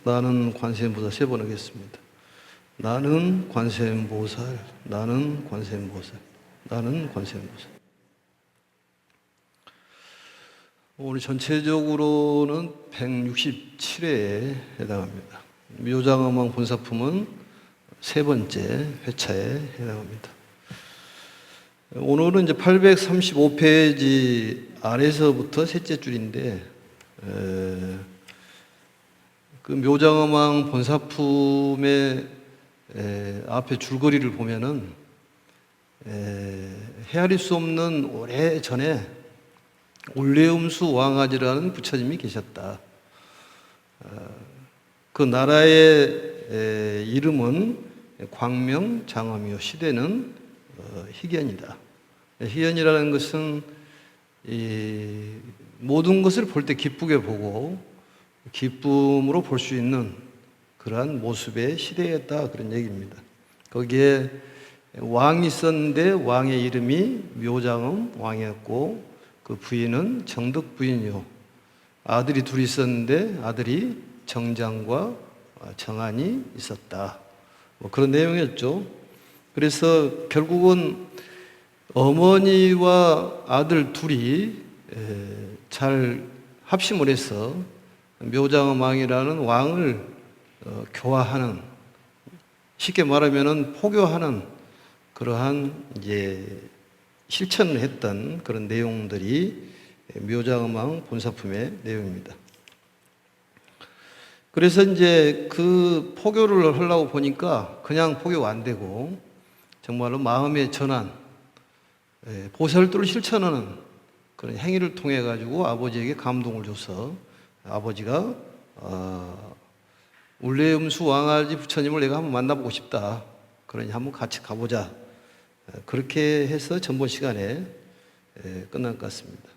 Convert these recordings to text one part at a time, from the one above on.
나는 관세음보살 3번 하겠습니다. 나는 관세음보살, 나는 관세음보살, 나는 관세음보살. 오늘 전체적으로는 167회에 해당합니다. 묘장엄왕 본사품은 3번째 회차에 해당합니다. 오늘은 이제 835페이지 아래서부터 셋째 줄인데, 그 묘장엄왕 본사품의 앞에 줄거리를 보면은 헤아릴 수 없는 오래 전에 올레음수 왕아지라는 부처님이 계셨다. 그 나라의 이름은 광명장엄이요, 시대는 희견이다. 희견이라는 것은 이 모든 것을 볼 때 기쁘게 보고 기쁨으로 볼 수 있는 그러한 모습의 시대였다, 그런 얘기입니다. 거기에 왕이 있었는데 왕의 이름이 묘장엄 왕이었고 그 부인은 정덕 부인이요, 아들이 둘이 있었는데 아들이 정장과 정안이 있었다. 그런 내용이었죠. 그래서 결국은 어머니와 아들 둘이 잘 합심을 해서 묘장엄 왕이라는 왕을 교화하는, 쉽게 말하면은 포교하는 그러한 이제 실천을 했던 그런 내용들이 묘장엄 왕 본사품의 내용입니다. 그래서 이제 그 포교를 하려고 보니까 그냥 포교가 안 되고 정말로 마음의 전환, 보살도를 실천하는 그런 행위를 통해 가지고 아버지에게 감동을 줘서 아버지가 울레음수 왕아지 부처님을 내가 한번 만나보고 싶다. 그러니 한번 같이 가보자. 그렇게 해서 전번 시간에 끝난 것 같습니다.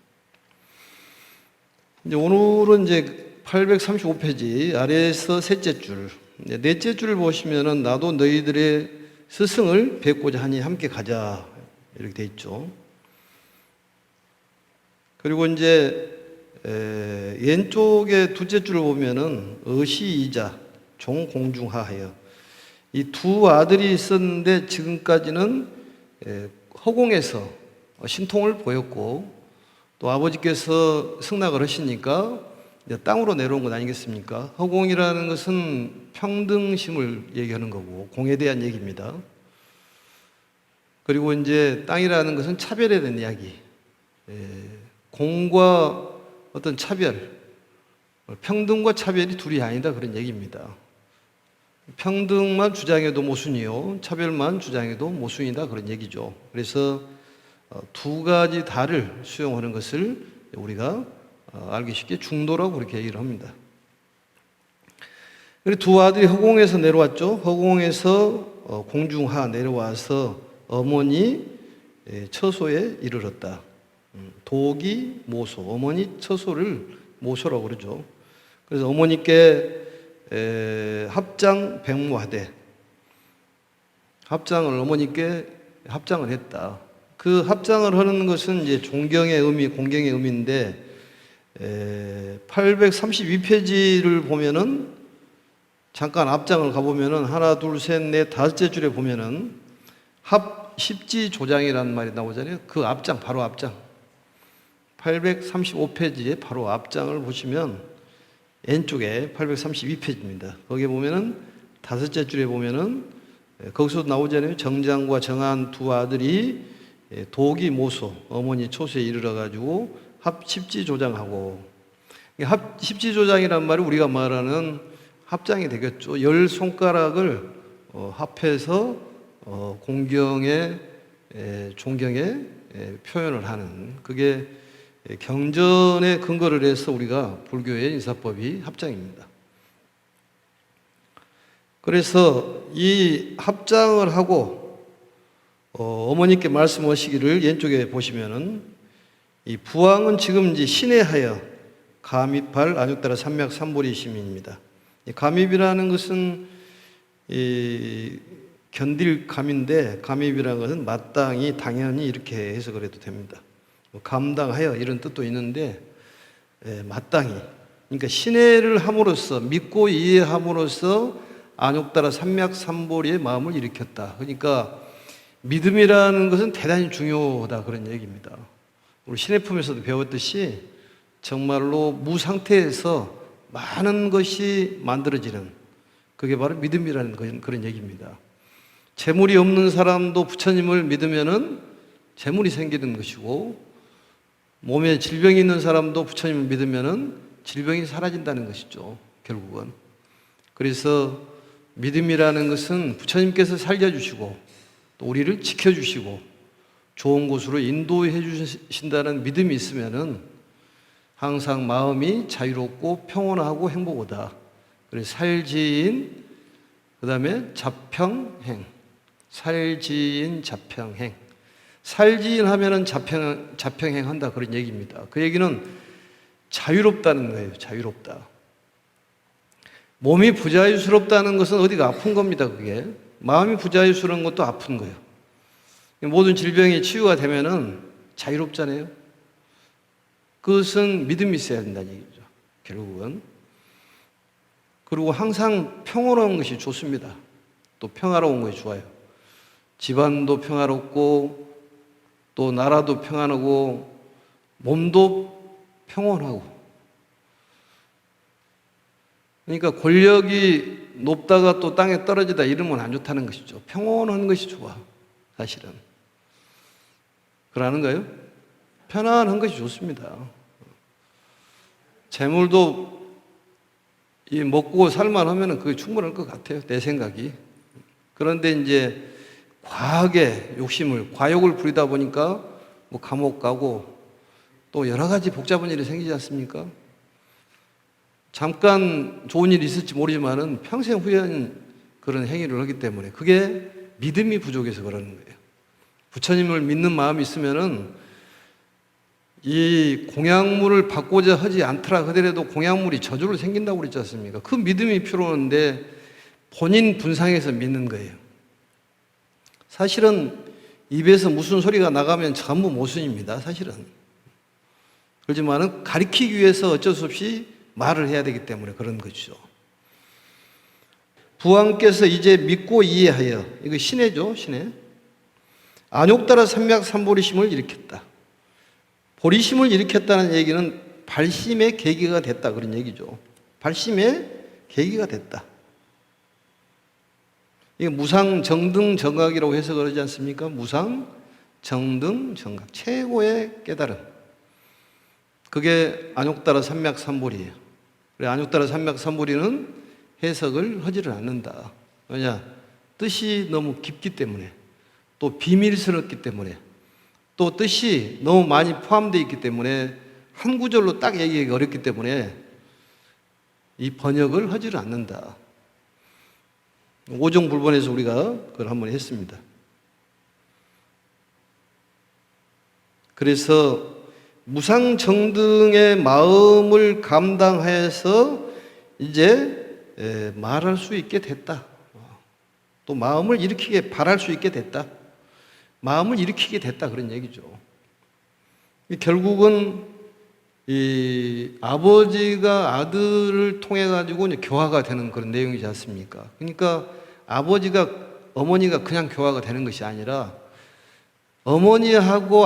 이제 오늘은 이제 835페이지 아래에서 셋째 줄, 넷째 줄을 보시면은 나도 너희들의 스승을 뵙고자 하니 함께 가자, 이렇게 돼 있죠. 그리고 이제 왼쪽에 둘째 줄을 보면은 의시이자 종공중하하여, 이 두 아들이 있었는데 지금까지는 허공에서 신통을 보였고 또 아버지께서 승낙을 하시니까 이제 땅으로 내려온 것 아니겠습니까? 허공이라는 것은 평등심을 얘기하는 거고 공에 대한 얘기입니다. 그리고 이제 땅이라는 것은 차별에 대한 이야기, 공과 어떤 차별, 평등과 차별이 둘이 아니다, 그런 얘기입니다. 평등만 주장해도 모순이요, 차별만 주장해도 모순이다, 그런 얘기죠. 그래서 두 가지 다를 수용하는 것을 우리가 알기 쉽게 중도라고 그렇게 얘기를 합니다. 그리고 두 아들이 허공에서 내려왔죠. 허공에서 공중하 내려와서 어머니 처소에 이르렀다. 도기 모소, 어머니 처소를 모소라고 그러죠. 그래서 어머니께 합장 백모하되, 합장을 어머니께 합장을 했다. 그 합장을 하는 것은 이제 존경의 의미, 공경의 의미인데 832페이지를 보면은 잠깐 앞장을 가보면은 하나, 둘, 셋, 넷, 다섯째 줄에 보면은 합십지조장이라는 말이 나오잖아요. 그 앞장, 바로 앞장. 835페이지에 바로 앞장을 보시면 왼쪽에 832페이지입니다. 거기에 보면은 다섯째 줄에 보면은 거기서 나오잖아요. 정장과 정안 두 아들이 도기 모소, 어머니 초소에 이르러 가지고 합십지조장하고, 합십지조장이란 말이 우리가 말하는 합장이 되겠죠. 10손가락을 합해서 공경에, 존경에 표현을 하는, 그게 경전에 근거를 해서 우리가 불교의 인사법이 합장입니다. 그래서 이 합장을 하고 어머니께 말씀하시기를 왼쪽에 보시면은, 이 부왕은 지금 이제 신해하여 가밉할 안육따라 삼맥 삼보리심입니다. 가밉이라는 것은 견딜 감인데, 가밉이라는 것은 마땅히, 당연히 이렇게 해석을 해도 됩니다. 감당하여 이런 뜻도 있는데 마땅히, 그러니까 신뢰를 함으로써, 믿고 이해함으로써 안욕따라 삼맥삼보리의 마음을 일으켰다. 그러니까 믿음이라는 것은 대단히 중요하다 그런 얘기입니다. 우리 신해품에서도 배웠듯이 정말로 무상태에서 많은 것이 만들어지는, 그게 바로 믿음이라는 그런 얘기입니다. 재물이 없는 사람도 부처님을 믿으면은 재물이 생기는 것이고, 몸에 질병이 있는 사람도 부처님을 믿으면은 질병이 사라진다는 것이죠, 결국은. 그래서 믿음이라는 것은 부처님께서 살려주시고 또 우리를 지켜주시고 좋은 곳으로 인도해 주신다는 믿음이 있으면은 항상 마음이 자유롭고 평온하고 행복하다. 그래서 살지인, 그 다음에 자평행. 살지인 자평행. 살지인 하면은 자평행 한다 그런 얘기입니다. 그 얘기는 자유롭다는 거예요. 자유롭다. 몸이 부자유스럽다는 것은 어디가 아픈 겁니다. 그게 마음이 부자유스러운 것도 아픈 거예요. 모든 질병이 치유가 되면은 자유롭잖아요. 그것은 믿음이 있어야 된다는 얘기죠, 결국은. 그리고 항상 평화로운 것이 좋습니다. 또 평화로운 것이 좋아요. 집안도 평화롭고 또 나라도 평안하고 몸도 평온하고. 그러니까 권력이 높다가 또 땅에 떨어지다 이러면 안 좋다는 것이죠. 평온한 것이 좋아, 사실은. 그러는가요? 편안한 것이 좋습니다. 재물도 먹고 살만하면 그게 충분할 것 같아요, 내 생각이. 그런데 이제 과하게 과욕을 부리다 보니까 뭐 감옥 가고 또 여러 가지 복잡한 일이 생기지 않습니까? 잠깐 좋은 일이 있을지 모르지만은 평생 후회한 그런 행위를 하기 때문에 그게 믿음이 부족해서 그러는 거예요. 부처님을 믿는 마음이 있으면은 이 공약물을 받고자 하지 않더라 하더라도 공약물이 저절로 생긴다고 그랬지 않습니까? 그 믿음이 필요한데 본인 분상에서 믿는 거예요. 사실은 입에서 무슨 소리가 나가면 전부 모순입니다, 사실은. 그렇지만은 가리키기 위해서 어쩔 수 없이 말을 해야 되기 때문에 그런 것이죠. 부왕께서 이제 믿고 이해하여, 이거 신해죠, 신해. 안욕따라 삼맥삼보리심을 일으켰다. 보리심을 일으켰다는 얘기는 발심의 계기가 됐다 그런 얘기죠. 발심의 계기가 됐다. 이게 무상정등정각이라고 해서 그러지 않습니까? 무상정등정각, 최고의 깨달음. 그게 안욕따라 삼맥삼보리예요. 그래, 안욕따라 삼맥삼보리는 해석을 하지를 않는다. 왜냐? 뜻이 너무 깊기 때문에, 또 비밀스럽기 때문에, 또 뜻이 너무 많이 포함되어 있기 때문에 한 구절로 딱 얘기하기 어렵기 때문에 이 번역을 하지를 않는다. 오정불본에서 우리가 그걸 한번 했습니다. 그래서 무상정등의 마음을 감당해서 이제 말할 수 있게 됐다. 또 마음을 일으키게 바랄 수 있게 됐다. 마음을 일으키게 됐다 그런 얘기죠. 결국은 이 아버지가 아들을 통해 가지고 교화가 되는 그런 내용이지 않습니까? 그러니까 어머니가 그냥 교화가 되는 것이 아니라 어머니하고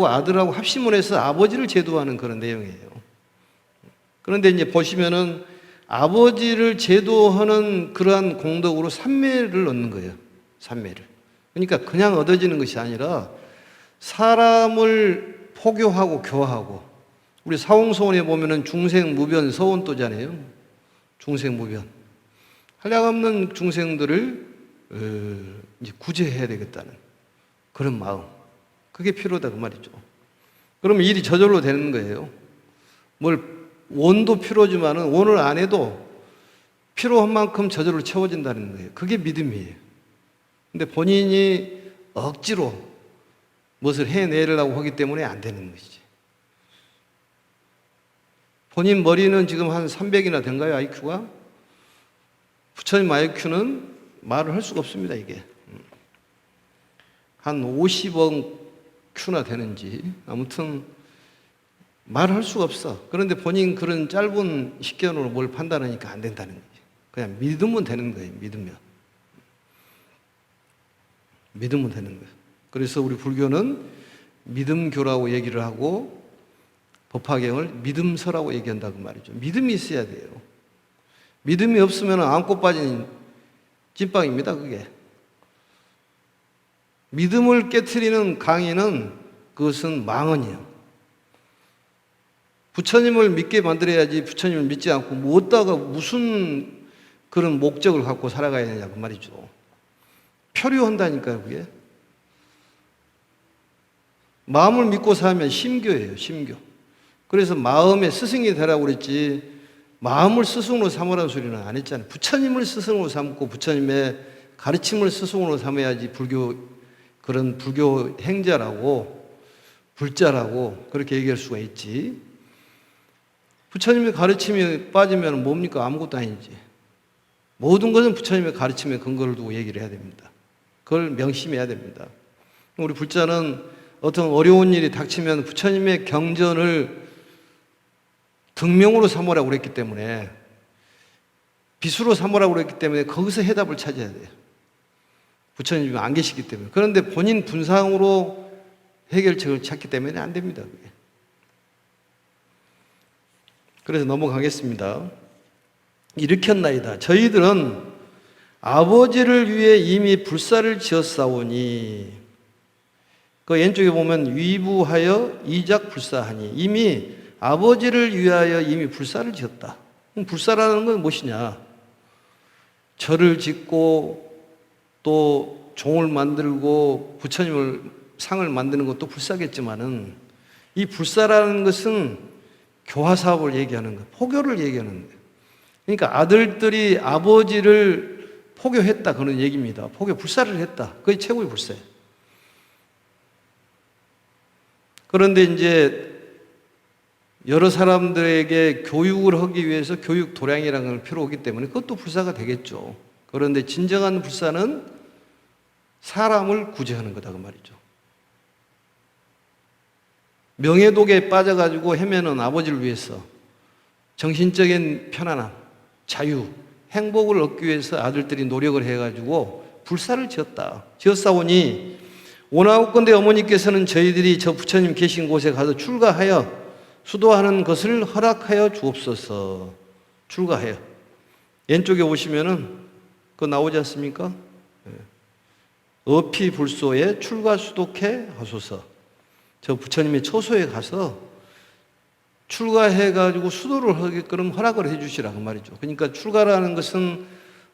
아들하고 합심을 해서 아버지를 제도하는 그런 내용이에요. 그런데 이제 보시면은 아버지를 제도하는 그러한 공덕으로 삼매를 얻는 거예요. 삼매를. 그러니까 그냥 얻어지는 것이 아니라 사람을 포교하고 교화하고, 우리 사홍서원에 보면은 중생무변 서원도잖아요. 중생무변. 한량없는 중생들을 이제 구제해야 되겠다는 그런 마음. 그게 필요하다 그 말이죠. 그러면 일이 저절로 되는 거예요. 원도 필요하지만은 원을 안 해도 필요한 만큼 저절로 채워진다는 거예요. 그게 믿음이에요. 근데 본인이 억지로 무엇을 해내려고 하기 때문에 안 되는 것이지. 본인 머리는 지금 한 300이나 된가요, IQ가? 부처님 IQ는 말을 할 수가 없습니다, 이게. 한 50억 Q나 되는지. 아무튼 말할 수가 없어. 그런데 본인 그런 짧은 식견으로 뭘 판단하니까 안 된다는 거지. 그냥 믿으면 되는 거예요. 믿으면 되는 거예요. 그래서 우리 불교는 믿음교라고 얘기를 하고 법화경을 믿음서라고 얘기한다고 말이죠. 믿음이 있어야 돼요. 믿음이 없으면 안고 빠진 찐빵입니다, 그게. 믿음을 깨트리는 강의는 그것은 망언이에요. 부처님을 믿게 만들어야지 부처님을 믿지 않고 무엇다가 무슨 그런 목적을 갖고 살아가야 되냐고 말이죠. 표류한다니까요, 그게. 마음을 믿고 살면 심교예요, 심교. 그래서 마음의 스승이 되라고 그랬지 마음을 스승으로 삼으라는 소리는 안 했잖아요. 부처님을 스승으로 삼고 부처님의 가르침을 스승으로 삼아야지 그런 불교 행자라고 불자라고 그렇게 얘기할 수가 있지. 부처님의 가르침이 빠지면 뭡니까? 아무것도 아니지. 모든 것은 부처님의 가르침에 근거를 두고 얘기를 해야 됩니다. 그걸 명심해야 됩니다. 우리 불자는 어떤 어려운 일이 닥치면 부처님의 경전을 등명으로 삼으라고 그랬기 때문에 비수로 삼으라고 그랬기 때문에 거기서 해답을 찾아야 돼요. 부처님이 안 계시기 때문에. 그런데 본인 분상으로 해결책을 찾기 때문에 안 됩니다. 그게. 그래서 넘어가겠습니다. 일으켰나이다. 저희들은 아버지를 위해 이미 불사를 지었사오니 그 왼쪽에 보면 위부하여 이작 불사하니 이미 아버지를 위하여 이미 불사를 지었다. 불사라는 건 무엇이냐? 절을 짓고 또 종을 만들고 부처님을 상을 만드는 것도 불사겠지만은 이 불사라는 것은 교화 사업을 얘기하는 거예요. 포교를 얘기하는 거예요. 그러니까 아들들이 아버지를 포교했다 그런 얘기입니다. 포교 불사를 했다. 그게 최고의 불사예요. 그런데 이제 여러 사람들에게 교육을 하기 위해서 교육 도량이라는 걸 필요 하기 때문에 그것도 불사가 되겠죠. 그런데 진정한 불사는 사람을 구제하는 거다 그 말이죠. 명예독에 빠져가지고 헤매는 아버지를 위해서 정신적인 편안함, 자유, 행복을 얻기 위해서 아들들이 노력을 해가지고 불사를 지었사오니 오나옵건대 어머니께서는 저희들이 저 부처님 계신 곳에 가서 출가하여 수도하는 것을 허락하여 주옵소서. 출가해요. 왼쪽에 보시면은 그거 나오지 않습니까? 어피불소에 출가 수독해 하소서. 저 부처님의 처소에 가서 출가해가지고 수도를 하게끔 허락을 해주시라 그 말이죠. 그러니까 출가라는 것은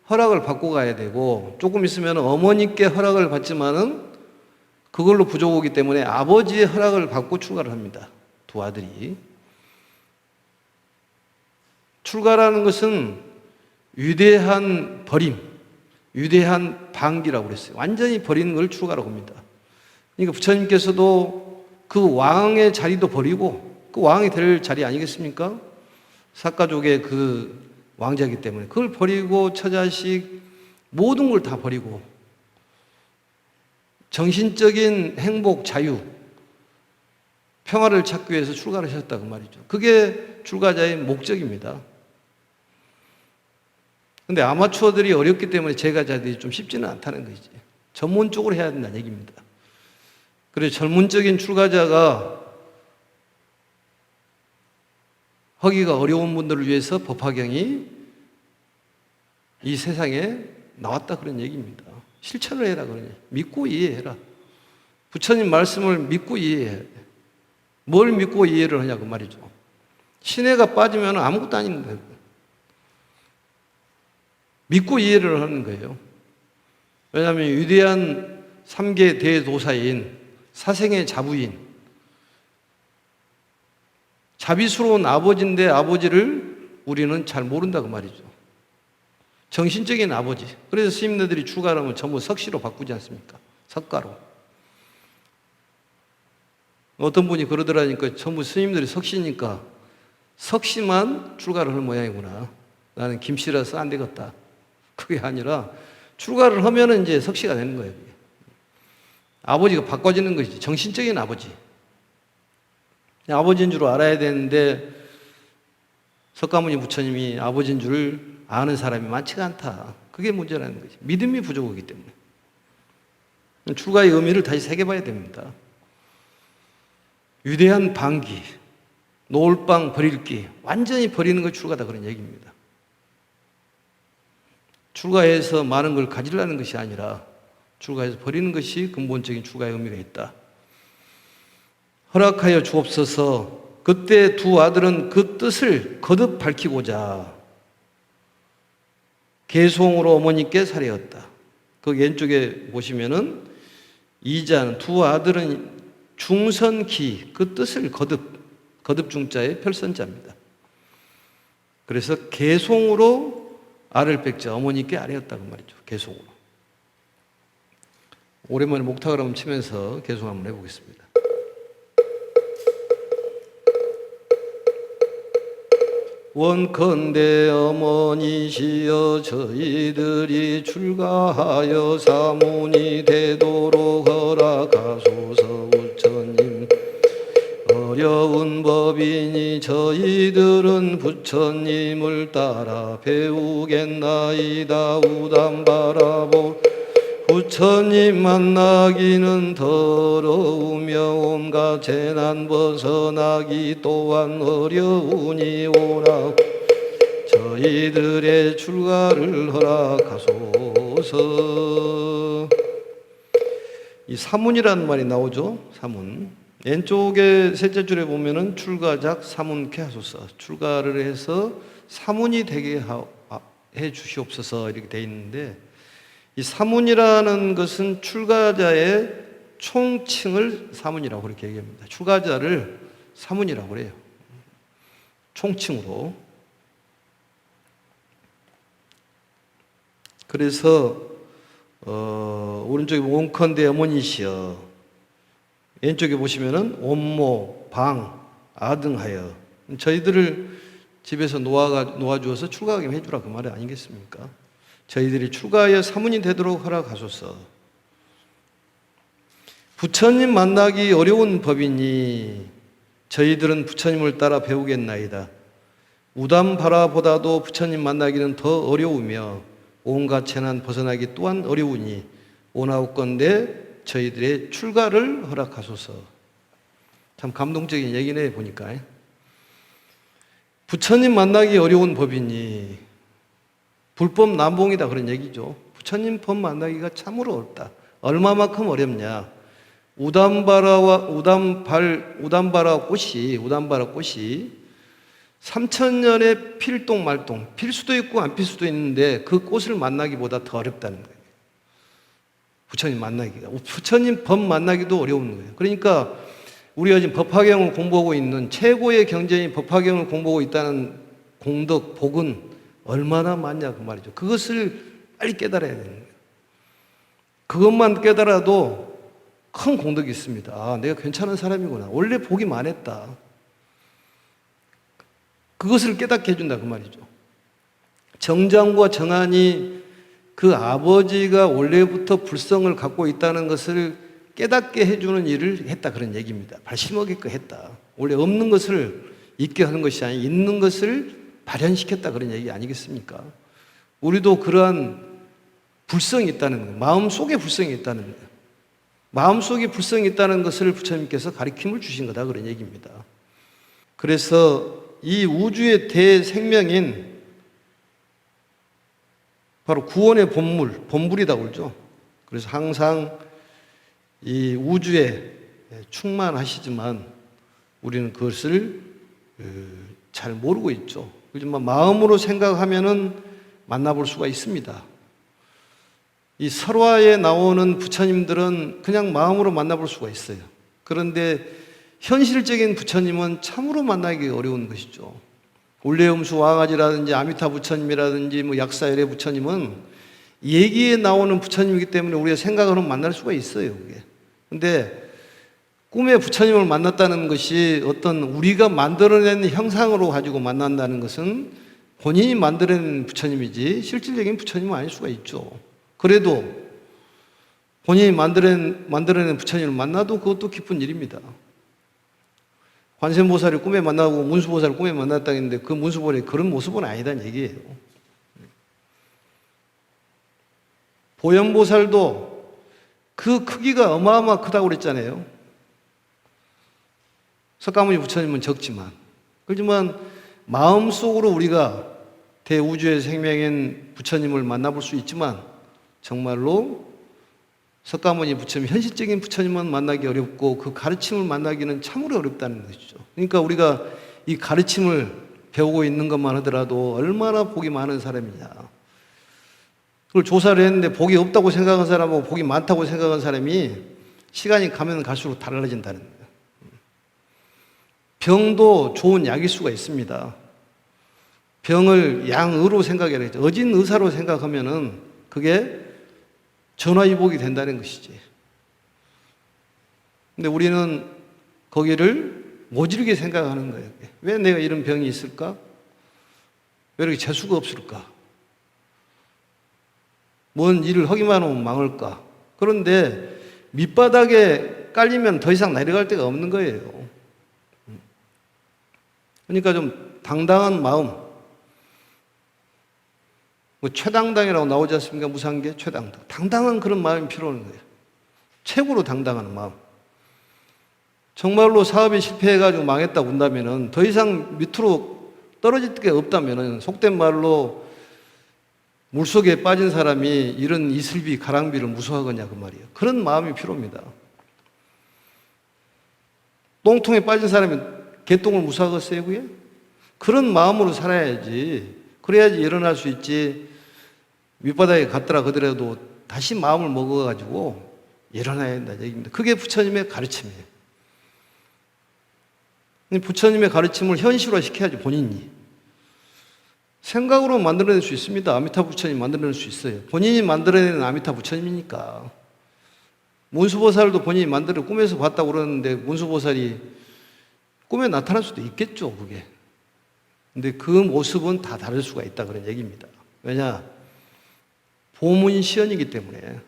허락을 받고 가야 되고 조금 있으면 어머니께 허락을 받지만은 그걸로 부족하기 때문에 아버지의 허락을 받고 출가를 합니다. 두 아들이. 출가라는 것은 위대한 버림, 위대한 방기라고 그랬어요. 완전히 버리는 걸 출가라고 합니다. 그러니까 부처님께서도 그 왕의 자리도 버리고 그 왕이 될 자리 아니겠습니까? 사가족의 그 왕자이기 때문에 그걸 버리고 처자식 모든 걸 다 버리고 정신적인 행복, 자유, 평화를 찾기 위해서 출가를 하셨다고 말이죠. 그게 출가자의 목적입니다. 근데 아마추어들이 어렵기 때문에 제가자들이 좀 쉽지는 않다는 것이지. 전문적으로 해야 된다는 얘기입니다. 그래서 전문적인 출가자가 하기가 어려운 분들을 위해서 법화경이 이 세상에 나왔다 그런 얘기입니다. 실천을 해라 그러냐. 믿고 이해해라. 부처님 말씀을 믿고 이해해야 돼. 뭘 믿고 이해를 하냐고 말이죠. 신뢰가 빠지면 아무것도 아닌 거예요. 믿고 이해를 하는 거예요. 왜냐하면 위대한 3계 대도사인 사생의 자부인 자비스러운 아버지인데 아버지를 우리는 잘 모른다고 말이죠. 정신적인 아버지. 그래서 스님들이 출가하면 전부 석시로 바꾸지 않습니까? 석가로. 어떤 분이 그러더라니까 전부 스님들이 석시니까 석시만 출가를 할 모양이구나. 나는 김씨라서 안 되겠다. 그게 아니라 출가를 하면은 이제 석시가 되는 거예요. 아버지가 바꿔지는 것이지. 정신적인 아버지. 아버지인 줄 알아야 되는데 석가모니 부처님이 아버지인 줄 아는 사람이 많지가 않다. 그게 문제라는 거지. 믿음이 부족하기 때문에. 출가의 의미를 다시 새겨봐야 됩니다. 위대한 방기, 놓을 빵 버릴 기, 완전히 버리는 걸 출가다 그런 얘기입니다. 출가해서 많은 걸 가지려는 것이 아니라 출가해서 버리는 것이 근본적인 출가의 의미가 있다. 허락하여 주옵소서. 그때 두 아들은 그 뜻을 거듭 밝히고자 계송으로 어머니께 살해했다. 그 왼쪽에 보시면은 이자는 두 아들은 중선기, 그 뜻을 거듭 중자의 별선자입니다. 그래서 계송으로 알을 뺏자 어머니께 아뢰었다고 말이죠. 계송으로. 오랜만에 목탁을 한번 치면서 계송 한번 해보겠습니다. 원컨대 어머니시여 저희들이 출가하여 사문이 되도록 허락하소서. 부처님 어려운 법이니 저희들은 부처님을 따라 배우겠나이다. 우담 바라보 부처님 만나기는 더러우며 온갖 재난 벗어나기 또한 어려우니 오라 저희들의 출가를 허락하소서. 이 사문이라는 말이 나오죠. 사문. 왼쪽에 셋째 줄에 보면은 출가작 사문케 하소서. 출가를 해서 사문이 되게 해 주시옵소서 이렇게 돼 있는데, 이 사문이라는 것은 출가자의 총칭을 사문이라고 그렇게 얘기합니다. 출가자를 사문이라고 그래요. 총칭으로. 그래서 오른쪽에 원컨대 어머니시여, 왼쪽에 보시면은 온모, 방, 아등하여, 저희들을 집에서 놓아주어서 출가하게 해주라 그 말이 아니겠습니까? 저희들이 출가하여 사문이 되도록 허락하소서. 부처님 만나기 어려운 법이니 저희들은 부처님을 따라 배우겠나이다. 우담바라보다도 부처님 만나기는 더 어려우며 온갖 재난 벗어나기 또한 어려우니 원하옵건대 저희들의 출가를 허락하소서. 참 감동적인 얘기네 보니까. 부처님 만나기 어려운 법이니 불법 남봉이다 그런 얘기죠. 부처님 법 만나기가 참으로 어렵다. 얼마만큼 어렵냐? 우담바라 꽃이 3,000년의 필동 말동, 필 수도 있고 안 필 수도 있는데 그 꽃을 만나기보다 더 어렵다는 거예요. 부처님 만나기가. 부처님 법 만나기도 어려운 거예요. 그러니까 우리가 지금 법화경을 공부하고 있는 최고의 경전인 법화경을 공부하고 있다는 공덕, 복은 얼마나 많냐 그 말이죠. 그것을 빨리 깨달아야 되는 거예요. 그것만 깨달아도 큰 공덕이 있습니다. 아, 내가 괜찮은 사람이구나. 원래 복이 많았다. 그것을 깨닫게 해준다 그 말이죠. 정장과 정한이 그 아버지가 원래부터 불성을 갖고 있다는 것을 깨닫게 해주는 일을 했다 그런 얘기입니다. 발심하게끔 했다. 원래 없는 것을 있게 하는 것이 아니라 있는 것을 발현시켰다 그런 얘기 아니겠습니까? 우리도 그러한 불성이 있다는 거예요. 마음속에 불성이 있다는 거예요. 마음속에 불성이 있다는 것을 부처님께서 가르침을 주신 거다 그런 얘기입니다. 그래서 이 우주의 대생명인 바로 구원의 본물이라고 그러죠. 그래서 항상 이 우주에 충만하시지만 우리는 그것을 잘 모르고 있죠. 그렇지만 마음으로 생각하면은 만나볼 수가 있습니다. 이 설화에 나오는 부처님들은 그냥 마음으로 만나볼 수가 있어요. 그런데 현실적인 부처님은 참으로 만나기 어려운 것이죠. 울레음수 왕아지라든지 아미타 부처님이라든지 뭐 약사열의 부처님은 얘기에 나오는 부처님이기 때문에 우리가 생각으로 만날 수가 있어요. 그게. 근데 꿈에 부처님을 만났다는 것이 어떤 우리가 만들어낸 형상으로 가지고 만난다는 것은 본인이 만들어낸 부처님이지 실질적인 부처님은 아닐 수가 있죠. 그래도 본인이 만들어낸 부처님을 만나도 그것도 기쁜 일입니다. 관세음보살이 꿈에 만나고 문수보살을 꿈에 만났다 했는데 그 문수보살이 그런 모습은 아니다는 얘기예요. 보현보살도 그 크기가 어마어마 크다고 그랬잖아요. 석가모니 부처님은 적지만, 그렇지만 마음속으로 우리가 대우주의 생명인 부처님을 만나볼 수 있지만 정말로 석가모니 부처님, 현실적인 부처님은 만나기 어렵고 그 가르침을 만나기는 참으로 어렵다는 것이죠. 그러니까 우리가 이 가르침을 배우고 있는 것만 하더라도 얼마나 복이 많은 사람이냐. 그걸 조사를 했는데 복이 없다고 생각한 사람하고 복이 많다고 생각한 사람이 시간이 가면 갈수록 달라진다는 거예요. 병도 좋은 약일 수가 있습니다. 병을 양의로 생각해야 되죠. 어진 의사로 생각하면은 그게 전화위복이 된다는 것이지. 근데 우리는 거기를 모질게 생각하는 거예요. 왜 내가 이런 병이 있을까? 왜 이렇게 재수가 없을까? 뭔 일을 하기만 하면 망할까? 그런데 밑바닥에 깔리면 더 이상 내려갈 데가 없는 거예요. 그러니까 좀 당당한 마음, 뭐 최당당이라고 나오지 않습니까? 무상계 최당당. 당당한 그런 마음이 필요한 거예요. 최고로 당당한 마음. 정말로 사업이 실패해가지고 망했다고 한다면은 더 이상 밑으로 떨어질 게 없다면은 속된 말로 물속에 빠진 사람이 이런 이슬비, 가랑비를 무서워하겠냐 그 말이에요. 그런 마음이 필요합니다. 똥통에 빠진 사람이 개똥을 무서워하겠어요, 그게? 그런 마음으로 살아야지. 그래야지 일어날 수 있지. 밑바닥에 갔더라 그더라도 다시 마음을 먹어가지고 일어나야 된다 얘기입니다. 그게 부처님의 가르침이에요. 부처님의 가르침을 현실화 시켜야지 본인이. 생각으로 만들어낼 수 있습니다. 아미타 부처님 만들어낼 수 있어요. 본인이 만들어내는 아미타 부처님이니까. 문수보살도 본인이 만들어 꿈에서 봤다고 그러는데 문수보살이 꿈에 나타날 수도 있겠죠, 그게. 근데 그 모습은 다 다를 수가 있다 그런 얘기입니다. 왜냐? 보문시연이기 때문에.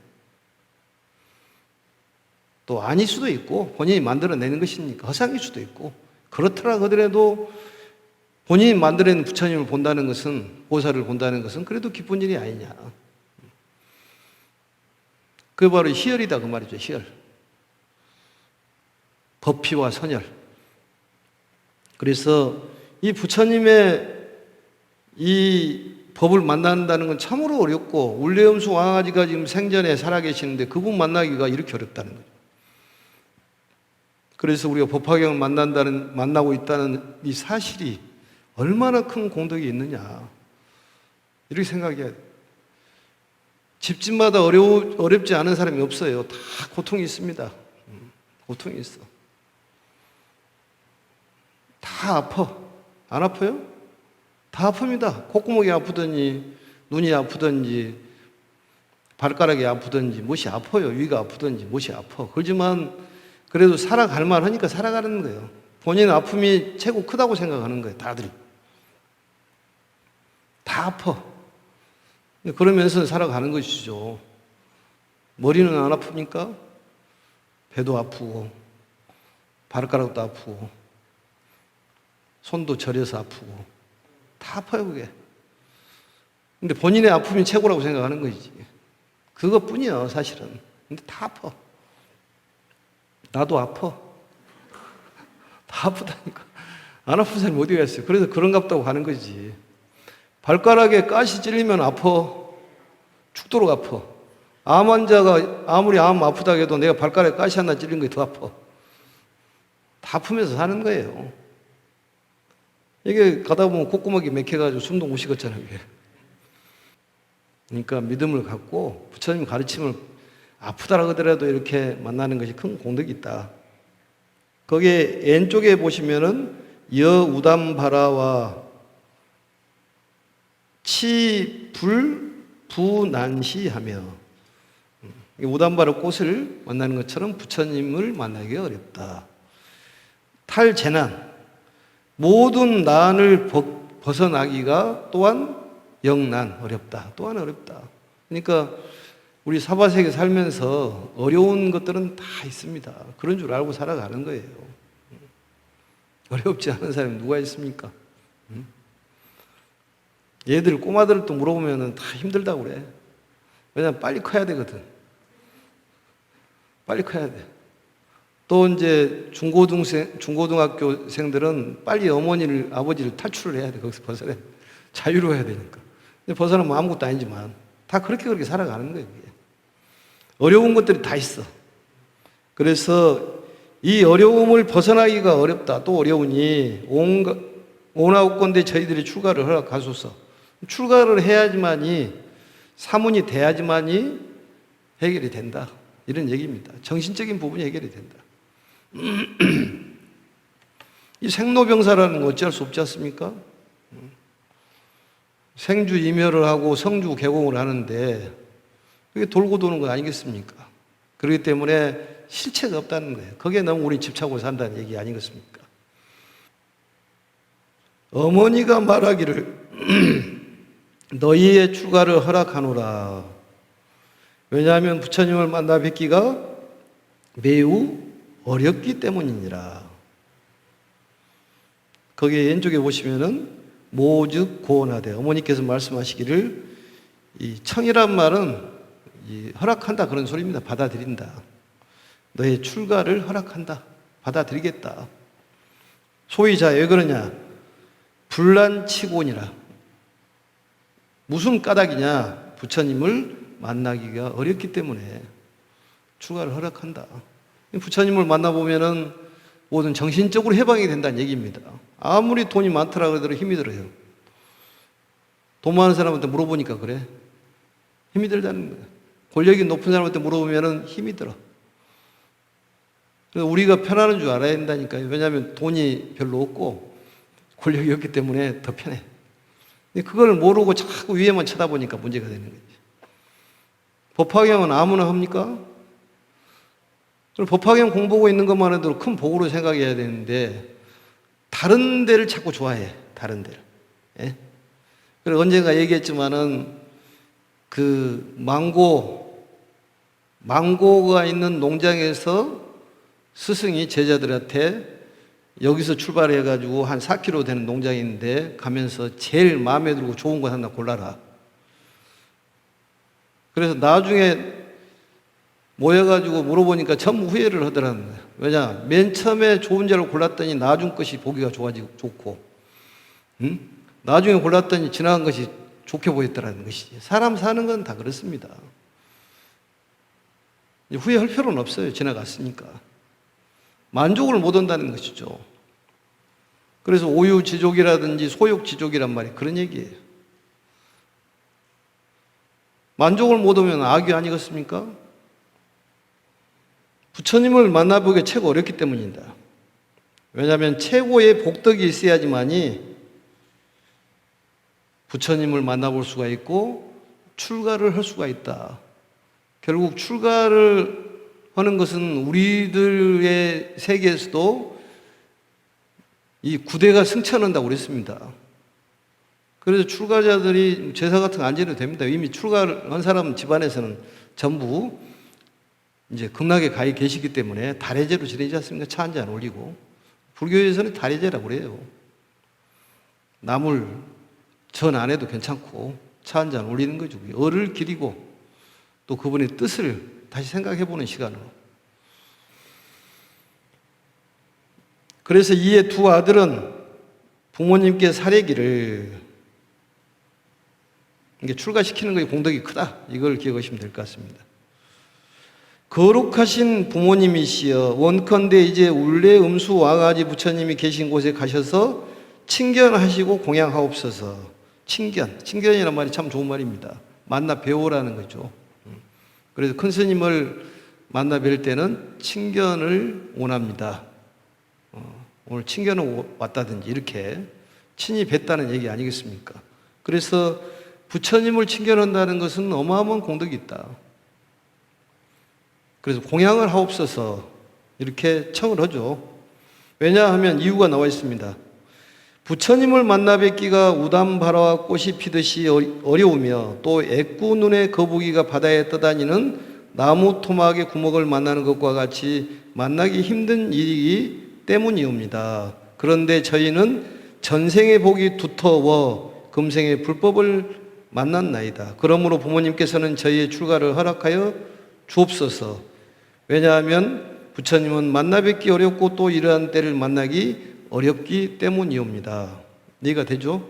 또 아닐 수도 있고 본인이 만들어내는 것이니까 허상일 수도 있고 그렇더라 하더라도 본인이 만들어낸 부처님을 본다는 것은, 보살을 본다는 것은 그래도 기쁜 일이 아니냐. 그게 바로 희열이다 그 말이죠. 희열. 법피와 선열. 그래서 이 부처님의 이 법을 만난다는 건 참으로 어렵고 울레엄수 왕아지가 지금 생전에 살아계시는데 그분 만나기가 이렇게 어렵다는 거죠. 그래서 우리가 법화경을 만나고 있다는 이 사실이 얼마나 큰 공덕이 있느냐 이렇게 생각해야 돼요. 집집마다 어렵지 않은 사람이 없어요. 다 고통이 있습니다. 고통이 있어. 다 아파. 안 아파요? 다 아픕니다. 콧구멍이 아프든지 눈이 아프든지 발가락이 아프든지 못이 아파요. 위가 아프든지 못이 아파. 그렇지만 그래도 살아갈 만하니까 살아가는 거예요. 본인 아픔이 최고 크다고 생각하는 거예요. 다들. 다 아파. 그러면서 살아가는 것이죠. 머리는 안 아픕니까? 배도 아프고 발가락도 아프고 손도 저려서 아프고 다 아파요 그게. 근데 본인의 아픔이 최고라고 생각하는 거지. 그것뿐이야 사실은. 근데 다 아파. 나도 아파. 다 아프다니까. 안 아픈 사람이 어디가 있어요. 그래서 그런갑다고 가는 거지. 발가락에 가시 찔리면 아파. 죽도록 아파. 암 환자가 아무리 암 아프다고 해도 내가 발가락에 가시 하나 찔린 게 더 아파. 다 아프면서 사는 거예요. 이게 가다 보면 콧구멍이 맥혀가지고 숨도 못 쉬겠잖아요. 이게. 그러니까 믿음을 갖고 부처님 가르침을 아프다라 하더라도 이렇게 만나는 것이 큰 공덕이 있다. 거기에 왼쪽에 보시면은 여우담바라와 치불부난시하며 우담바라 꽃을 만나는 것처럼 부처님을 만나기 어렵다. 탈재난 모든 난을 벗어나기가 또한 영난 어렵다. 또한 어렵다. 그러니까 우리 사바세계 살면서 어려운 것들은 다 있습니다. 그런 줄 알고 살아가는 거예요. 어렵지 않은 사람이 누가 있습니까? 응? 얘들 꼬마들을 또 물어보면 다 힘들다고 그래. 왜냐면 빨리 커야 되거든. 빨리 커야 돼. 또 이제 중고등학교생들은 빨리 어머니를, 아버지를 탈출을 해야 돼. 거기서 벗어나야 돼. 자유로워야 되니까. 근데 벗어나면 아무것도 아니지만 다 그렇게 살아가는 거예요. 이게. 어려운 것들이 다 있어. 그래서 이 어려움을 벗어나기가 어렵다. 또 어려우니 온하옵건대 저희들이 출가를 허락하소서. 출가를 해야지만이, 사문이 돼야지만이 해결이 된다. 이런 얘기입니다. 정신적인 부분이 해결이 된다. 이 생로병사라는 거 어찌할 수 없지 않습니까? 생주 이멸을 하고 성주 개공을 하는데 그게 돌고 도는 거 아니겠습니까? 그렇기 때문에 실체가 없다는 거예요. 거기에 너무 우리 집착하고 산다는 얘기 아니겠습니까? 어머니가 말하기를 너희의 출가를 허락하노라. 왜냐하면 부처님을 만나 뵙기가 매우 어렵기 때문이니라. 거기에 왼쪽에 보시면은 모즉 고언하되, 어머니께서 말씀하시기를, 이 청이란 말은 허락한다 그런 소리입니다. 받아들인다. 너의 출가를 허락한다. 받아들이겠다. 소위 자 왜 그러냐? 불난치곤이라. 무슨 까닭이냐? 부처님을 만나기가 어렵기 때문에 출가를 허락한다. 부처님을 만나보면은 모든 정신적으로 해방이 된다는 얘기입니다. 아무리 돈이 많더라 그러더라도 힘이 들어요. 돈 많은 사람한테 물어보니까 그래. 힘이 들다는 거예요. 권력이 높은 사람한테 물어보면은 힘이 들어. 그래서 우리가 편안한 줄 알아야 된다니까요. 왜냐하면 돈이 별로 없고 권력이 없기 때문에 더 편해. 근데 그걸 모르고 자꾸 위에만 쳐다보니까 문제가 되는 거지. 법화경은 아무나 합니까? 법화경 공부하고 있는 것만 해도 큰 복으로 생각해야 되는데 다른 데를 자꾸 좋아해. 다른 데를. 예? 그리고 언젠가 얘기했지만은 그 망고가 있는 농장에서 스승이 제자들한테 여기서 출발해가지고 한 4km 되는 농장이 있는데 가면서 제일 마음에 들고 좋은 거 하나 골라라. 그래서 나중에 모여가지고 물어보니까 전부 후회를 하더라는 거예요. 왜냐? 맨 처음에 좋은 자를 골랐더니 나중 것이 보기가 좋고, 응? 나중에 골랐더니 지나간 것이 좋게 보였더라는 것이지. 사람 사는 건 다 그렇습니다. 후회할 필요는 없어요. 지나갔으니까. 만족을 못 한다는 것이죠. 그래서 오유지족이라든지 소욕지족이란 말이 그런 얘기예요. 만족을 못 하면 악이 아니겠습니까? 부처님을 만나보기가 최고 어렵기 때문이다. 왜냐하면 최고의 복덕이 있어야지만이 부처님을 만나볼 수가 있고 출가를 할 수가 있다. 결국 출가를 하는 것은 우리들의 세계에서도 이 구대가 승천한다고 그랬습니다. 그래서 출가자들이 제사 같은 거 안 지내도 됩니다. 이미 출가를 한 사람 집안에서는 전부 이제 극락에 가 계시기 때문에 다례제로 지내지 않습니까? 차 한 잔 올리고. 불교에서는 다례제라고 그래요. 나물 전 안 해도 괜찮고 차 한 잔 올리는 거죠. 얼을 기리고 또 그분의 뜻을 다시 생각해 보는 시간으로. 그래서 이에 두 아들은 부모님께 사례기를, 이게 출가시키는 것이 공덕이 크다. 이걸 기억하시면 될 것 같습니다. 거룩하신 부모님이시여, 원컨대 이제 울레 음수 왕아지 부처님이 계신 곳에 가셔서 친견하시고 공양하옵소서. 친견이라는 말이 참 좋은 말입니다. 만나 배우라는 거죠. 그래서 큰 스님을 만나 뵐 때는 친견을 원합니다. 오늘 친견을 왔다든지 이렇게 친히 뵀다는 얘기 아니겠습니까? 그래서 부처님을 친견한다는 것은 어마어마한 공덕이 있다. 그래서 공양을 하옵소서 이렇게 청을 하죠. 왜냐하면 이유가 나와 있습니다. 부처님을 만나 뵙기가 우담바라와 꽃이 피듯이 어려우며 또 애꾸 눈의 거북이가 바다에 떠다니는 나무 토막의 구멍을 만나는 것과 같이 만나기 힘든 일이기 때문이옵니다. 그런데 저희는 전생의 복이 두터워 금생의 불법을 만났나이다. 그러므로 부모님께서는 저희의 출가를 허락하여 주옵소서. 왜냐하면 부처님은 만나 뵙기 어렵고 또 이러한 때를 만나기 어렵기 때문이옵니다. 이해가 되죠?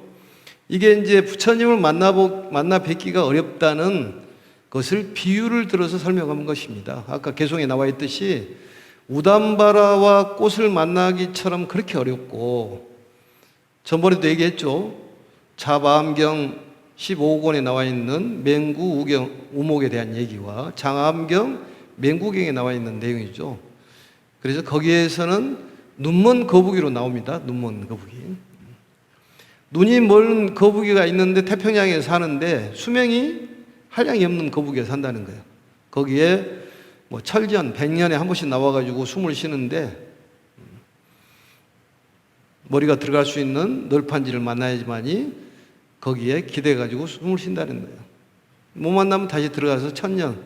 이게 이제 부처님을 만나 뵙기가 어렵다는 것을 비유를 들어서 설명한 것입니다. 아까 개송에 나와 있듯이 우담바라와 꽃을 만나기처럼 그렇게 어렵고, 전번에도 얘기했죠. 자바암경 15권에 나와 있는 맹구 우목에 대한 얘기와 장암경 맹구경에 나와 있는 내용이죠. 그래서 거기에서는 눈먼 거북이로 나옵니다. 눈먼 거북이. 눈이 멀은 거북이가 있는데 태평양에 사는데 수명이 한량이 없는 거북이가 산다는 거예요. 거기에 뭐 철전 100년에 한 번씩 나와가지고 숨을 쉬는데 머리가 들어갈 수 있는 널판지를 만나야지만이 거기에 기대가지고 숨을 쉰다는 거예요. 못 만나면 다시 들어가서 1000년,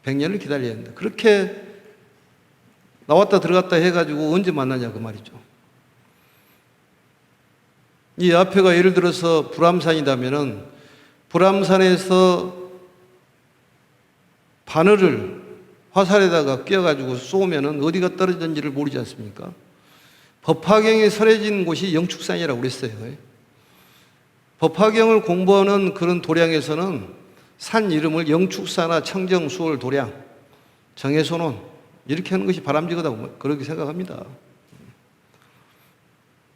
100년을 기다려야 한다. 그렇게 나왔다 들어갔다 해가지고 언제 만나냐 그 말이죠. 이 앞에가 예를 들어서 불암산이라면은 불암산에서 바늘을 화살에다가 끼워가지고 쏘면은 어디가 떨어졌는지를 모르지 않습니까? 법화경에 설해진 곳이 영축산이라고 그랬어요. 법화경을 공부하는 그런 도량에서는 산 이름을 영축사나 청정수월 도량, 정해소논 이렇게 하는 것이 바람직하다고 그렇게 생각합니다.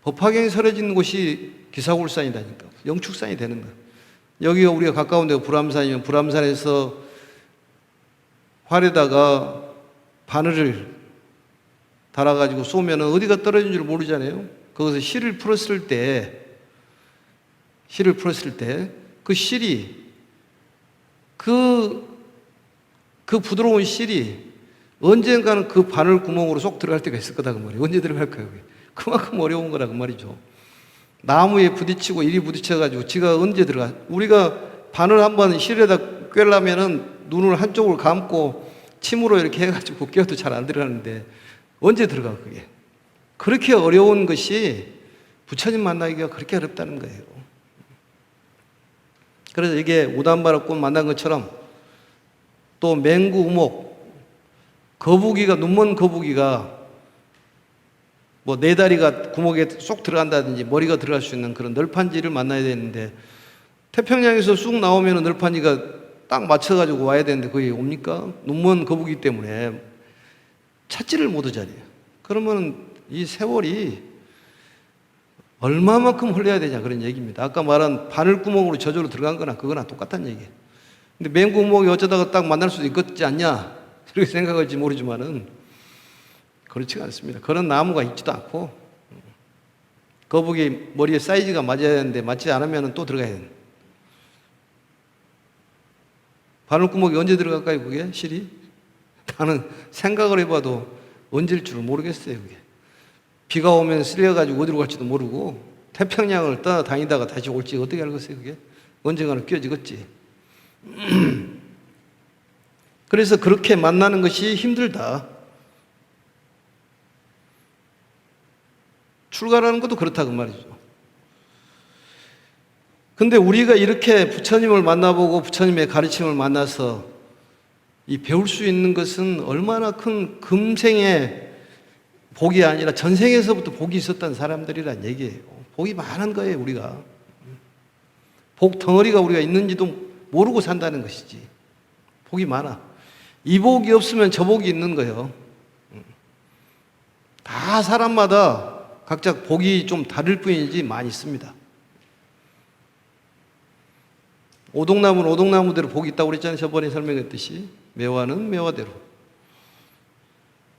법화경에 설해진 곳이 기사골산이라니까 영축산이 되는 거예요. 여기가 우리가 가까운 데가 불암산이면 불암산에서 활에다가 바늘을 달아가지고 쏘면 어디가 떨어진 줄 모르잖아요. 거기서 실을 풀었을 때 그 실이 그 부드러운 실이 언젠가는 그 바늘 구멍으로 쏙 들어갈 때가 있을 거다 그 말이에요. 언제 들어갈까요? 그만큼 어려운 거라 그 말이죠. 나무에 부딪히고 이리 부딪혀가지고 지가 언제 들어가? 우리가 바늘 한번 실에다 꿰려면은 눈을 한쪽을 감고 침으로 이렇게 해가지고 꿰어도 잘 안 들어가는데 언제 들어가 그게? 그렇게 어려운 것이 부처님 만나기가 그렇게 어렵다는 거예요. 그래서 이게 우담바라꽃 만난 것처럼 또 맹구 우목 거북이가 눈먼 거북이가 뭐 네 다리가 구멍에 쏙 들어간다든지 머리가 들어갈 수 있는 그런 널판지를 만나야 되는데 태평양에서 쑥 나오면 널판지가 딱 맞춰가지고 와야 되는데 거기 옵니까? 눈먼 거북이 때문에 찾지를 못하잖아요. 그러면 이 세월이 얼마만큼 흘려야 되냐 그런 얘기입니다. 아까 말한 바늘구멍으로 저절로 들어간 거나 그거나 똑같은 얘기예요. 근데 맹구멍이 어쩌다가 딱 만날 수도 있겠지 않냐 이렇게 생각할지 모르지만은 그렇지가 않습니다. 그런 나무가 있지도 않고 거북이 머리에 사이즈가 맞아야 되는데 맞지 않으면 또 들어가야 돼요. 바늘구멍이 언제 들어갈까요 그게 실이? 나는 생각을 해봐도 언제일 줄을 모르겠어요 그게. 비가 오면 쓸려가지고 어디로 갈지도 모르고 태평양을 떠다니다가 다시 올지 어떻게 알겠어요 그게? 언젠가는 끼어지겠지. 그래서 그렇게 만나는 것이 힘들다. 출가라는 것도 그렇다 그 말이죠. 근데 우리가 이렇게 부처님을 만나보고 부처님의 가르침을 만나서 이 배울 수 있는 것은 얼마나 큰 금생의 복이 아니라 전생에서부터 복이 있었던 사람들이란 얘기예요. 복이 많은 거예요 우리가. 복 덩어리가 우리가 있는지도 모르고 산다는 것이지. 복이 많아. 이 복이 없으면 저 복이 있는 거예요. 다 사람마다 각자 복이 좀 다를 뿐이지 많이 있습니다. 오동나무는 오동나무대로 복이 있다고 그랬잖아요. 저번에 설명했듯이 매화는 매화대로,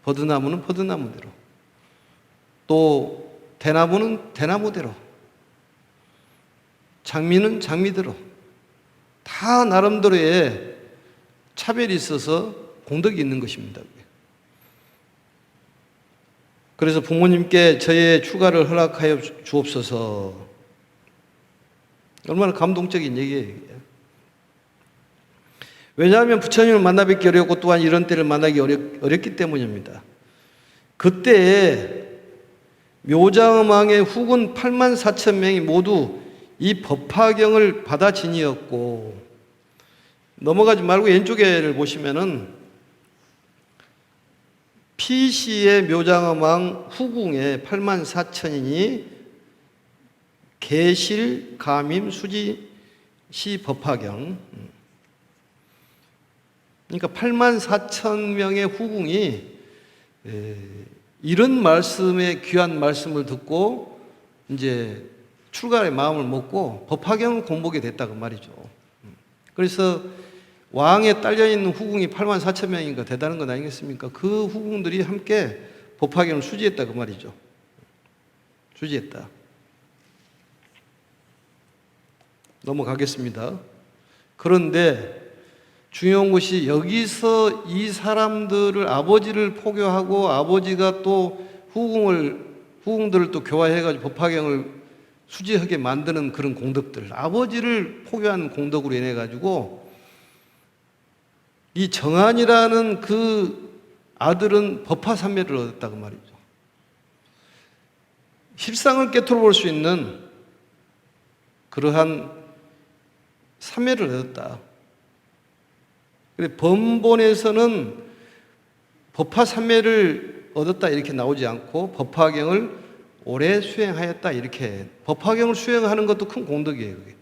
버드나무는 버드나무대로, 또 대나무는 대나무대로, 장미는 장미대로 다 나름대로의 차별이 있어서 공덕이 있는 것입니다. 그래서 부모님께 저의 출가를 허락하여 주옵소서. 얼마나 감동적인 얘기예요. 왜냐하면 부처님을 만나 뵙기 어렵고 또한 이런 때를 만나기 어렵기 때문입니다. 그때에 묘장엄 왕의 후군 8만 4천 명이 모두 이 법화경을 받아지니었고, 넘어가지 말고 왼쪽에를 보시면은 피시의 묘장엄 왕 후궁에 8만 4천인이 계실, 감임, 수지, 시, 법화경. 그러니까 8만 4천 명의 후궁이 이런 말씀에 귀한 말씀을 듣고 이제 출가의 마음을 먹고 법화경을 공부하게 됐다 그 말이죠. 그래서 왕에 딸려 있는 후궁이 8만 4천 명인가 대단한 건 아니겠습니까? 그 후궁들이 함께 법화경을 수지했다 그 말이죠. 수지했다. 넘어가겠습니다. 그런데 중요한 것이 여기서 이 사람들을 아버지를 포교하고 아버지가 또 후궁들을 또 교화해가지고 법화경을 수지하게 만드는 그런 공덕들, 아버지를 포교한 공덕으로 인해 가지고 이 정한이라는 그 아들은 법화삼매를 얻었다고 말이죠. 실상을 깨트려 볼 수 있는 그러한 삼매를 얻었다. 번본에서는 법화삼매를 얻었다 이렇게 나오지 않고 법화경을 오래 수행하였다 이렇게. 법화경을 수행하는 것도 큰 공덕이에요. 그게.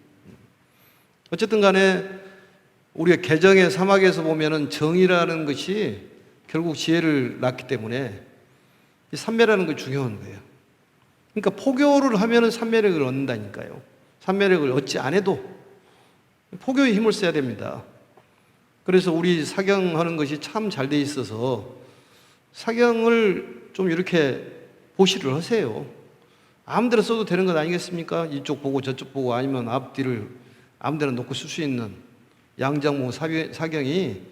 어쨌든 간에 우리가 개정의 사막에서 보면은 정이라는 것이 결국 지혜를 낳기 때문에 이 삼매라는 게 중요한 거예요. 그러니까 포교를 하면은 삼매력을 얻는다니까요. 삼매력을 얻지 않아도 포교의 힘을 써야 됩니다. 그래서 우리 사경하는 것이 참 잘 돼 있어서 사경을 좀 이렇게 보시를 하세요. 아무데나 써도 되는 건 아니겠습니까? 이쪽 보고 저쪽 보고 아니면 앞뒤를 아무데나 놓고 쓸 수 있는 양장봉 사경이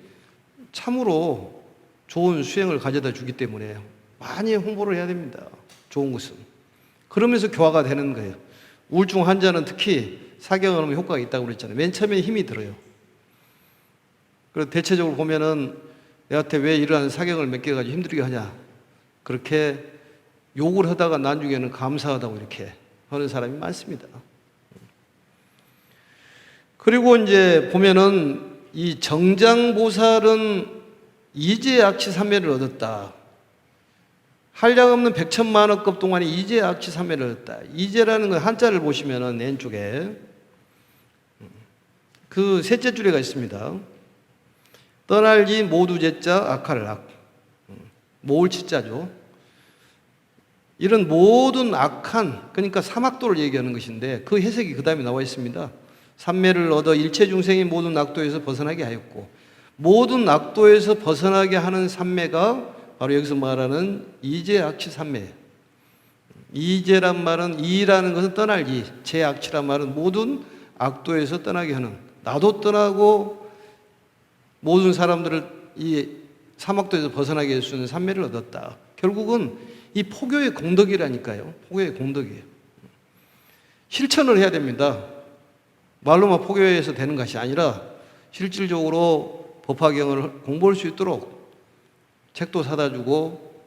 참으로 좋은 수행을 가져다 주기 때문에 많이 홍보를 해야 됩니다. 좋은 것은. 그러면서 교화가 되는 거예요. 우울증 환자는 특히 사경을 하면 효과가 있다고 그랬잖아요. 맨 처음에 힘이 들어요. 그래서 대체적으로 보면은 내한테 왜 이러한 사경을 몇 개 가지고 힘들게 하냐. 그렇게 욕을 하다가 나중에는 감사하다고 이렇게 하는 사람이 많습니다. 그리고 이제 보면은 이 정장보살은 이제악취삼매를 얻었다. 한량없는 백천만억급 동안에 이제악취삼매를 얻었다. 이제라는 건 한자를 보시면은 왼쪽에 그 셋째 줄에가 있습니다. 떠날지 모두제자 악할 악. 모을 치자죠. 이런 모든 악한, 그러니까 사막도를 얘기하는 것인데 그 해석이 그 다음에 나와 있습니다. 삼매를 얻어 일체 중생이 모든 악도에서 벗어나게 하였고, 모든 악도에서 벗어나게 하는 삼매가 바로 여기서 말하는 이제악취 삼매예요. 이제란 말은 이라는 것은 떠날 이, 제악취란 말은 모든 악도에서 떠나게 하는, 나도 떠나고 모든 사람들을 이 사막도에서 벗어나게 할 수 있는 삼매를 얻었다. 결국은 이 포교의 공덕이라니까요. 포교의 공덕이에요. 실천을 해야 됩니다. 말로만 포교해서 되는 것이 아니라 실질적으로 법화경을 공부할 수 있도록 책도 사다 주고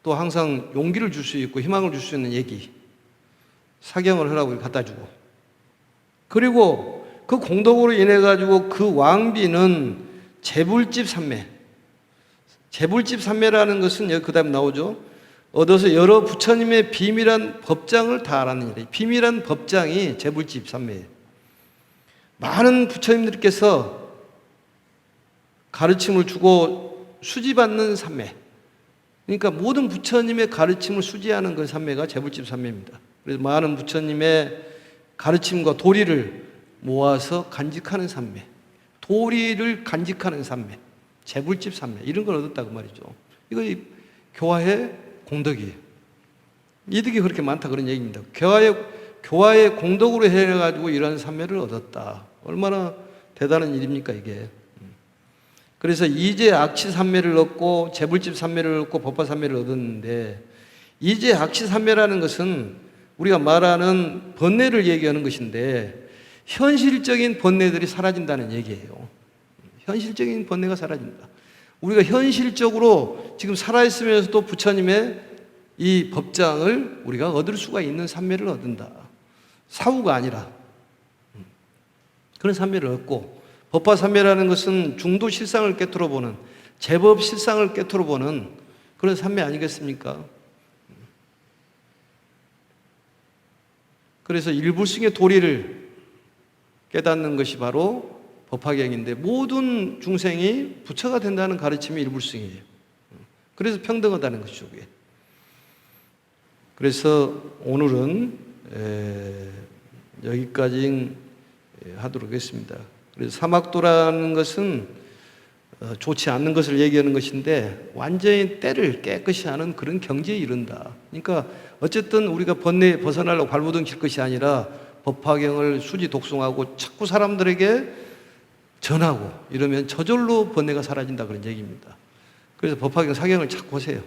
또 항상 용기를 줄 수 있고 희망을 줄 수 있는 얘기, 사경을 하라고 갖다 주고, 그리고 그 공덕으로 인해 가지고 그 왕비는 재불집 삼매, 재불집 삼매라는 것은 여기 그 다음 나오죠. 얻어서 여러 부처님의 비밀한 법장을 다 알았는 일이에요. 비밀한 법장이 재불집 삼매예요. 많은 부처님들께서 가르침을 주고 수지받는 삼매, 그러니까 모든 부처님의 가르침을 수지하는 그 삼매가 재불집 삼매입니다. 그래서 많은 부처님의 가르침과 도리를 모아서 간직하는 삼매, 도리를 간직하는 삼매, 재불집 삼매, 이런 걸 얻었다고 말이죠. 이거 교화의 공덕이에요. 이득이 그렇게 많다 그런 얘기입니다. 교화의 공덕으로 해가지고 이런 삼매를 얻었다. 얼마나 대단한 일입니까 이게. 그래서 이제 악취 삼매를 얻고 재불집 삼매를 얻고 법화 삼매를 얻었는데, 이제 악취 삼매라는 것은 우리가 말하는 번뇌를 얘기하는 것인데 현실적인 번뇌들이 사라진다는 얘기예요. 현실적인 번뇌가 사라진다. 우리가 현실적으로 지금 살아있으면서도 부처님의 이 법장을 우리가 얻을 수가 있는 삼매를 얻는다. 사후가 아니라 그런 삼매를 얻고, 법화 삼매라는 것은 중도 실상을 깨트려 보는, 제법 실상을 깨트려 보는 그런 삼매 아니겠습니까? 그래서 일불승의 도리를 깨닫는 것이 바로 법화경인데, 모든 중생이 부처가 된다는 가르침이 일불승이에요. 그래서 평등하다는 것이죠, 그게. 그래서 오늘은 여기까지 하도록 하겠습니다. 그래서 사막도라는 것은 좋지 않는 것을 얘기하는 것인데, 완전히 때를 깨끗이 하는 그런 경지에 이른다. 그러니까 어쨌든 우리가 번뇌에 벗어나려고 발버둥 칠 것이 아니라 법화경을 수지 독송하고 자꾸 사람들에게 전하고 이러면 저절로 번뇌가 사라진다, 그런 얘기입니다. 그래서 법화경 사경을 자꾸 하세요.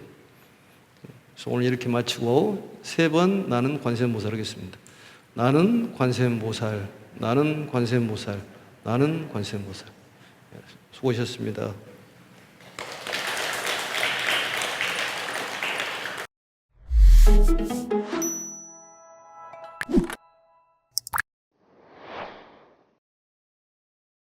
그래서 오늘 이렇게 마치고 3번 나는 관세음보살 하겠습니다. 나는 관세음보살, 나는 관세음보살, 나는 관세음보살. 수고하셨습니다.